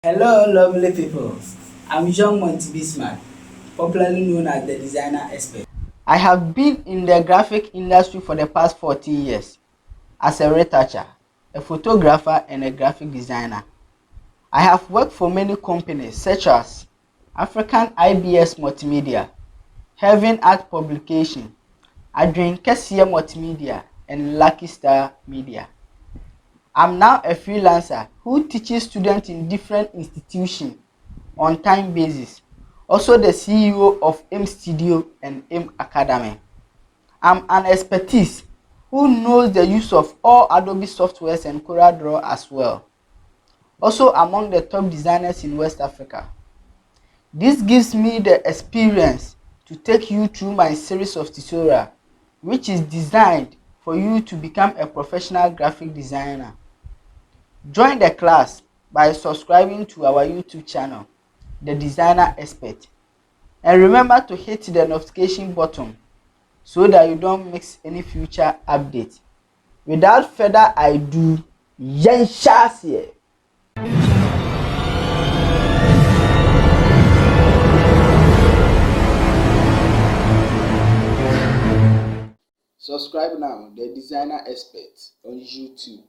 Hello, lovely people. I'm Jean Bismarck, popularly known as the designer expert. I have been in the graphic industry for the past 14 years as a retoucher, a photographer, and a graphic designer. I have worked for many companies such as African IBS Multimedia, Heaven Art Publication, Adrian Kessie Multimedia, and Lucky Star Media. I'm now a freelancer who teaches students in different institutions on time basis. Also the CEO of M Studio and M Academy. I'm an expertise who knows the use of all Adobe Softwares and CorelDRAW as well. Also among the top designers in West Africa. This gives me the experience to take you through my series of tutorials, which is designed for you to become a professional graphic designer. Join the class by subscribing to our YouTube channel, The Designer Expert. And remember to hit the notification button so that you don't miss any future updates. Without further ado, Yenshas here. Subscribe now, The Designer Expert on YouTube.